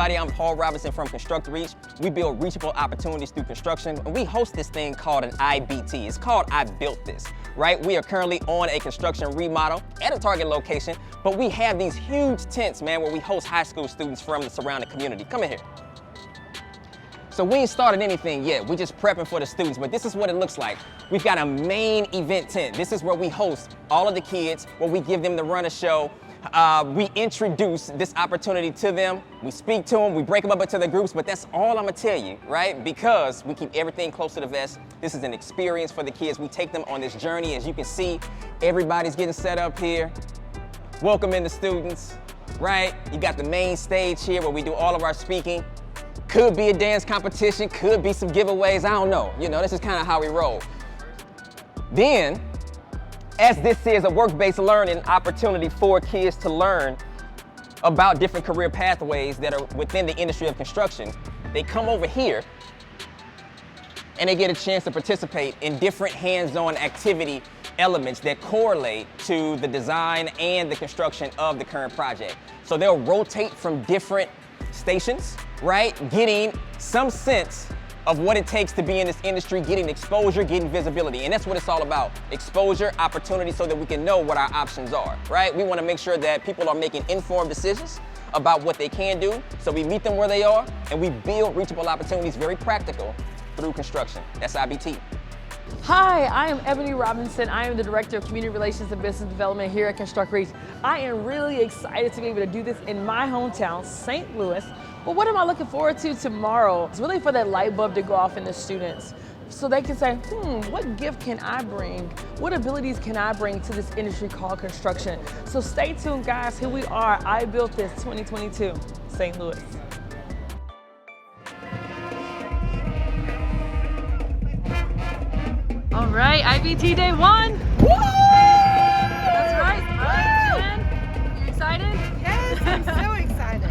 everybody, I'm Paul Robinson from Construct Reach. We build reachable opportunities through construction, and we host this thing called an IBT. It's called I Built This, right? We are currently on a construction remodel at a Target location, but we have these huge tents, man, where we host high school students from the surrounding community. Come in here. So we ain't started anything yet. We're just prepping for the students, but this is what it looks like. We've got a main event tent. This is where we host all of the kids, where we give them the run of show. We introduce this opportunity to them. We speak to them, we break them up into the groups, but that's all I'm gonna tell you, right? Because we keep everything close to the vest. This is an experience for the kids. We take them on this journey. As you can see, everybody's getting set up here. Welcoming the students, right? You got the main stage here where we do all of our speaking. Could be a dance competition, could be some giveaways, I don't know. You know, this is kind of how we roll. Then, as this is a work-based learning opportunity for kids to learn about different career pathways that are within the industry of construction, they come over here and they get a chance to participate in different hands-on activity elements that correlate to the design and the construction of the current project. So they'll rotate from different stations, right? Getting some sense of what it takes to be in this industry, getting exposure, getting visibility. And that's what it's all about. Exposure, opportunity, so that we can know what our options are, right? We want to make sure that people are making informed decisions about what they can do. So we meet them where they are and we build reachable opportunities, very practical, through construction. That's IBT. Hi, I am Ebony Robinson. I am the Director of Community Relations and Business Development here at Construct Reach. I am really excited to be able to do this in my hometown, St. Louis. But what am I looking forward to tomorrow? It's really for that light bulb to go off in the students, so they can say, what gift can I bring? What abilities can I bring to this industry called construction? So stay tuned, guys. Here we are. I Built This 2022, St. Louis. All right, IBT Day 1. Woo! That's right. All right, Jen, you excited? Yes, I'm so excited.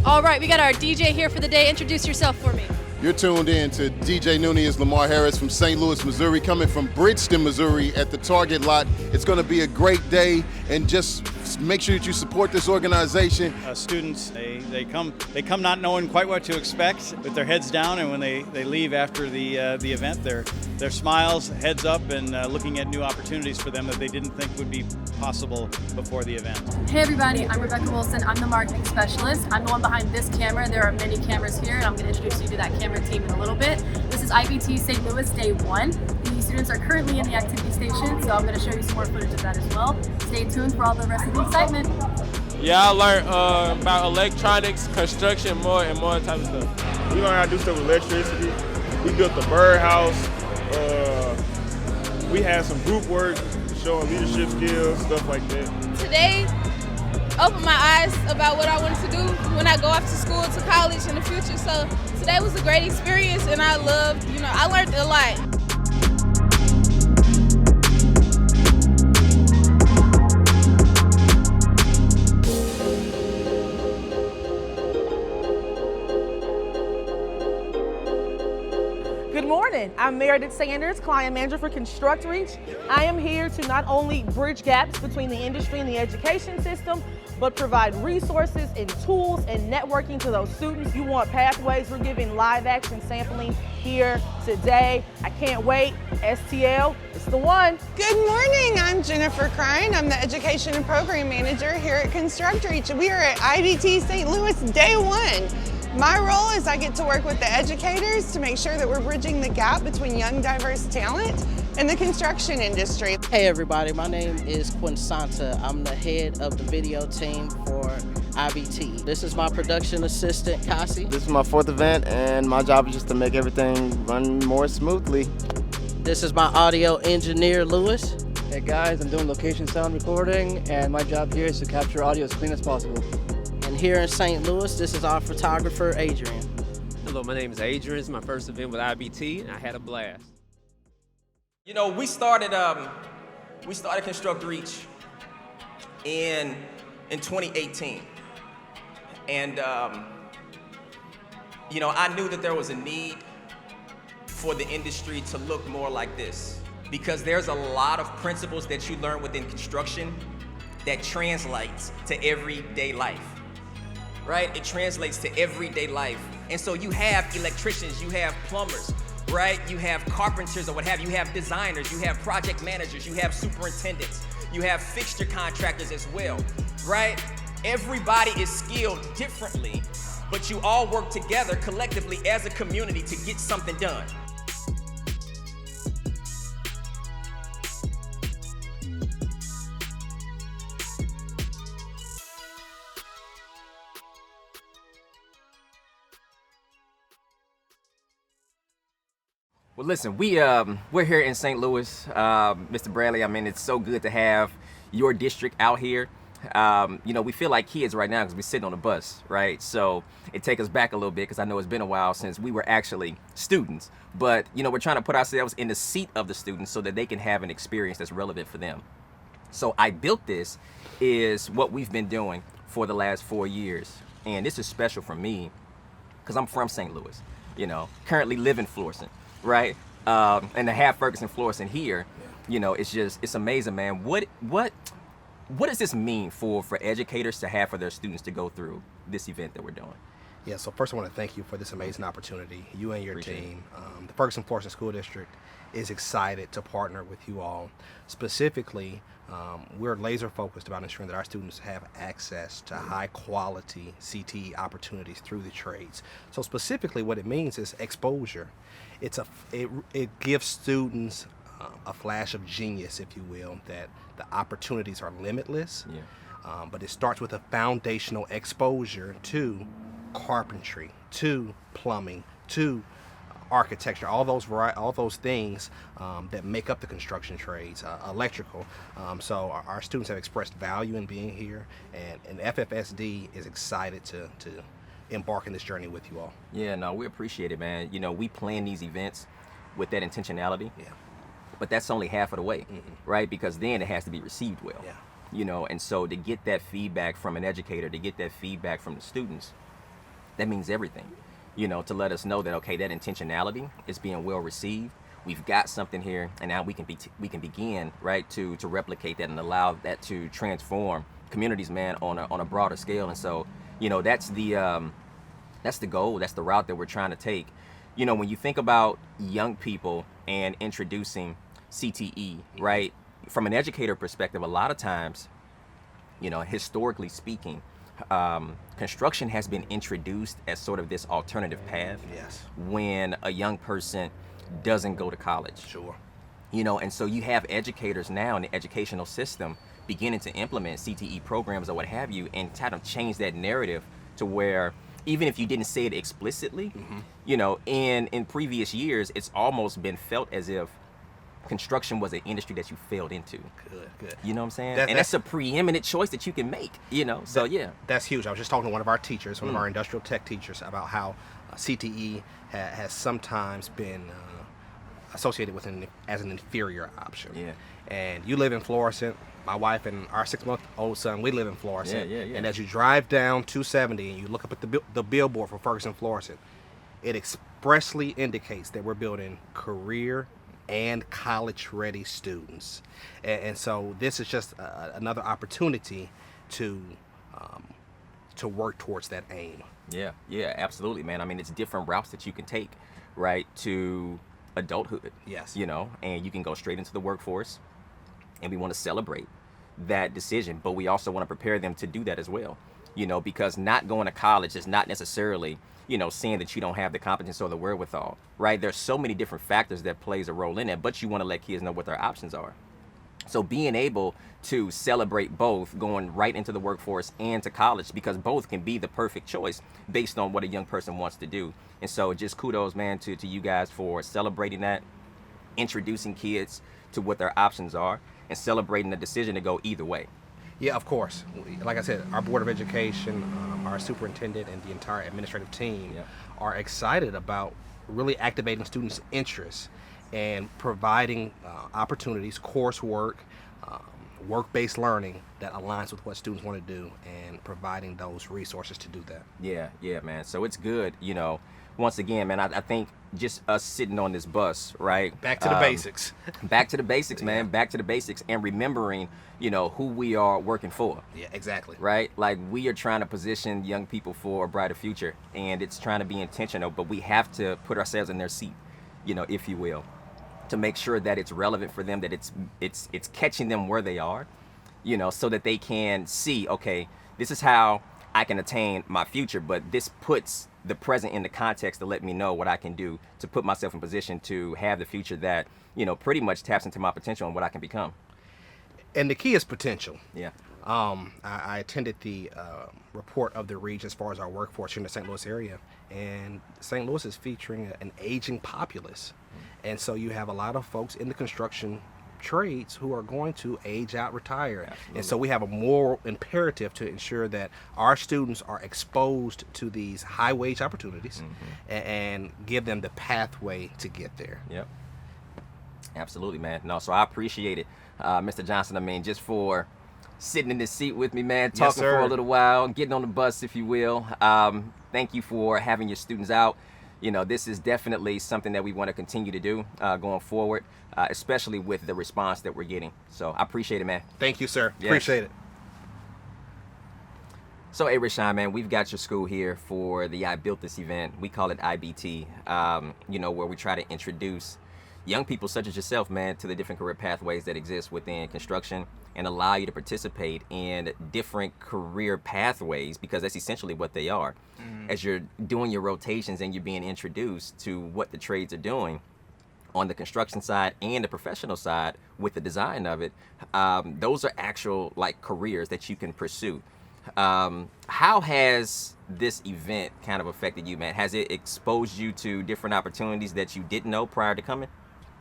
All right, we got our DJ here for the day. Introduce yourself for me. You're tuned in to DJ Nunez Lamar Harris from St. Louis, Missouri, coming from Bridgeton, Missouri at the Target lot. It's going to be a great day, and just make sure that you support this organization. Students, they come not knowing quite what to expect, with their heads down, and when they leave after the event, their smiles, heads up, and looking at new opportunities for them that they didn't think would be possible before the event. Hey everybody, I'm Rebecca Wilson. I'm the marketing specialist. I'm the one behind this camera. There are many cameras here, and I'm going to introduce you to that camera team in a little bit. This is IBT St. Louis Day 1. The students are currently in the activity station, so I'm going to show you some more footage of that as well. Stay tuned for all the rest of the excitement. Yeah, I learned about electronics, construction, more and more type of stuff. We learned how to do stuff with electricity. We built the birdhouse. We had some group work, showing leadership skills, stuff like that. Today opened my eyes about what I wanted to do when I go off to school, to college in the future. So today was a great experience, and I loved, I learned a lot. Good morning. I'm Meredith Sanders, Client Manager for Construct Reach. I am here to not only bridge gaps between the industry and the education system, but provide resources and tools and networking to those students. You want pathways, we're giving live action sampling here today. I can't wait. STL, it's the one. Good morning, I'm Jennifer Crine. I'm the Education and Program Manager here at Construct Reach. We are at IBT St. Louis Day 1. My role is I get to work with the educators to make sure that we're bridging the gap between young, diverse talent and the construction industry. Hey everybody, my name is Quinn Santa. I'm the head of the video team for IBT. This is my production assistant, Kasi. This is my 4th event, and my job is just to make everything run more smoothly. This is my audio engineer, Lewis. Hey guys, I'm doing location sound recording, and my job here is to capture audio as clean as possible. And here in St. Louis, this is our photographer, Adrian. Hello, my name is Adrian. It's my first event with IBT, and I had a blast. You know, we started Construct Reach in 2018, and I knew that there was a need for the industry to look more like this, because there's a lot of principles that you learn within construction that translates to everyday life, right? It translates to everyday life. And so you have electricians, you have plumbers, right? You have carpenters or what have you. You have designers, you have project managers, you have superintendents, you have fixture contractors as well, right? Everybody is skilled differently, but you all work together collectively as a community to get something done. Well, listen, we're here in St. Louis, Mr. Bradley. I mean, it's so good to have your district out here. You know, we feel like kids right now because we're sitting on a bus, right? So it takes us back a little bit because I know it's been a while since we were actually students. But, you know, we're trying to put ourselves in the seat of the students so that they can have an experience that's relevant for them. So I Built This is what we've been doing for the last 4 years. And this is special for me because I'm from St. Louis, you know, currently live in Florissant, right? And to have Ferguson Florissant here, you know, it's amazing, man. What does this mean for educators to have for their students to go through this event that we're doing? Yeah, so first I want to thank you for this amazing opportunity. You and your team. The Ferguson Florissant School District is excited to partner with you all. Specifically, we're laser focused about ensuring that our students have access to high quality CTE opportunities through the trades. So specifically what it means is exposure. It gives students a flash of genius, if you will, that the opportunities are limitless. But it starts with a foundational exposure to carpentry, to plumbing, to architecture, all those things that make up the construction trades, electrical. So our students have expressed value in being here, and FFSD is excited to embark in this journey with you all. Yeah, no, we appreciate it, man. You know, we plan these events with that intentionality. But that's only half of the way, right? Because then it has to be received well. You know, and so to get that feedback from an educator, to get that feedback from the students, that means everything. You know, to let us know that, okay, that intentionality is being well received. We've got something here, and now we can begin, right, to replicate that and allow that to transform communities, man, on a broader scale. And so, you know, that's the goal, that's the route that we're trying to take. You know, when you think about young people and introducing CTE, right, from an educator perspective, a lot of times, you know, historically speaking, construction has been introduced as sort of this alternative path when a young person doesn't go to college. You know, and so you have educators now in the educational system beginning to implement CTE programs or what have you, and kind of change that narrative to where even if you didn't say it explicitly, you know, in previous years, it's almost been felt as if construction was an industry that you failed into. Good. You know what I'm saying? That's a preeminent choice that you can make, you know, so yeah. That's huge. I was just talking to one of our teachers, one of our industrial tech teachers, about how CTE has sometimes been associated with as an inferior option. And you live in Florissant. My wife and our 6-month-old son, we live in Florissant. And as you drive down 270 and you look up at the billboard for Ferguson Florissant, it expressly indicates that we're building career and college-ready students. And so this is just another opportunity to work towards that aim. Yeah, absolutely, man. I mean, it's different routes that you can take, right, to adulthood. You know, and you can go straight into the workforce. And we want to celebrate that decision, but we also want to prepare them to do that as well. You know, because not going to college is not necessarily, you know, saying that you don't have the competence or the wherewithal, right? There's so many different factors that plays a role in it, but you want to let kids know what their options are. So being able to celebrate both, going right into the workforce and to college, because both can be the perfect choice based on what a young person wants to do. And so just kudos, man, to you guys for celebrating that, introducing kids to what their options are, and celebrating the decision to go either way. Yeah, of course. Like I said, our Board of Education, our superintendent, and the entire administrative team are excited about really activating students' interests and providing opportunities, coursework, work-based learning that aligns with what students want to do, and providing those resources to do that. Yeah, man. So it's good, you know. Once again, man, I think just us sitting on this bus, right? Back to the basics. Back to the basics, man. Back to the basics, and remembering, who we are working for. Yeah, exactly. Right? Like, we are trying to position young people for a brighter future, and it's trying to be intentional, but we have to put ourselves in their seat, if you will, to make sure that it's relevant for them, that it's catching them where they are, so that they can see, okay, this is how I can attain my future, but this puts the present in the context to let me know what I can do to put myself in position to have the future that, pretty much taps into my potential and what I can become. And the key is potential. Yeah. I attended the report of the region as far as our workforce here in the St. Louis area, and St. Louis is featuring an aging populace. And so you have a lot of folks in the construction trades who are going to age out, retire. Absolutely. And so we have a moral imperative to ensure that our students are exposed to these high wage opportunities and give them the pathway to get there. Yep. Absolutely, man. No, so I appreciate it, Mr. Johnson. I mean, just for sitting in this seat with me, man, talking for a little while, getting on the bus, if you will. Thank you for having your students out. This is definitely something that we want to continue to do going forward, especially with the response that we're getting. So I appreciate it, man. Thank you, sir. Yes. Appreciate it. So, hey, Rashawn, man, we've got your school here for the I Built This event. We call it IBT, where we try to introduce young people such as yourself, man, to the different career pathways that exist within construction and allow you to participate in different career pathways, because that's essentially what they are. As you're doing your rotations and you're being introduced to what the trades are doing on the construction side and the professional side with the design of it, those are actual careers that you can pursue. How has this event kind of affected you, man? Has it exposed you to different opportunities that you didn't know prior to coming?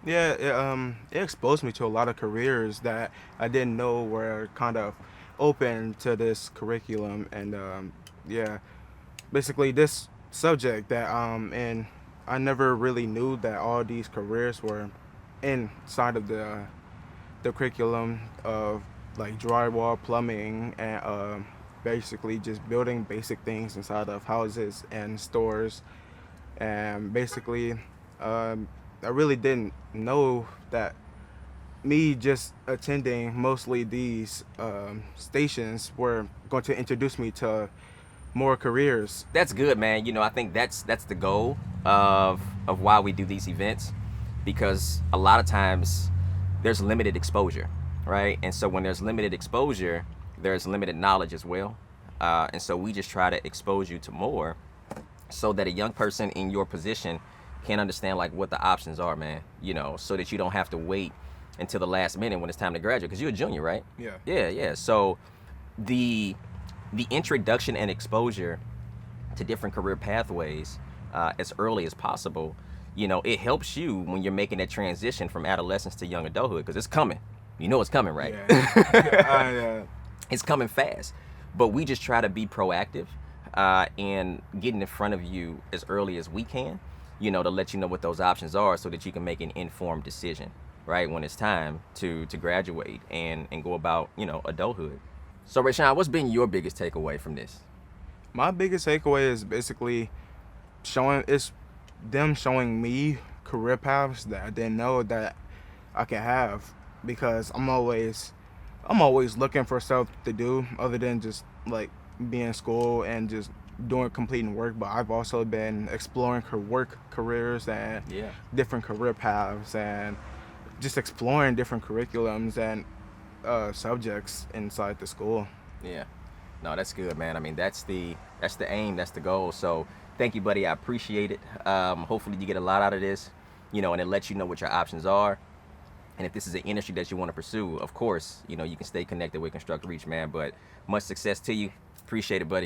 Yeah, it exposed me to a lot of careers that I didn't know were kind of open to this curriculum, and basically this subject that and I never really knew that all these careers were inside of the curriculum of drywall, plumbing, and basically just building basic things inside of houses and stores, and basically I really didn't know that me just attending mostly these stations were going to introduce me to more careers. That's good, man. I think that's the goal of why we do these events, because a lot of times there's limited exposure, right? And so when there's limited exposure, there's limited knowledge as well. And so we just try to expose you to more so that a young person in your position can understand what the options are, man, so that you don't have to wait until the last minute when it's time to graduate, because you're a junior, right? Yeah. So the introduction and exposure to different career pathways as early as possible, it helps you when you're making that transition from adolescence to young adulthood, because it's coming. It's coming, right? Yeah. It's coming fast. But we just try to be proactive and getting in front of you as early as we can, to let you know what those options are so that you can make an informed decision, right, when it's time to graduate and go about, adulthood. So, Rashawn, what's been your biggest takeaway from this? My biggest takeaway is basically them showing me career paths that I didn't know that I can have, because I'm always looking for stuff to do other than just being in school and just completing work. But I've also been exploring work careers and different career paths, and just exploring different curriculums and subjects inside the school. Yeah. No, that's good, man. I mean, that's the aim, that's the goal. So thank you, buddy. I appreciate it. Hopefully you get a lot out of this, and it lets you know what your options are. And if this is an industry that you want to pursue, of course, you can stay connected with Construct Reach, man. But much success to you. Appreciate it, buddy.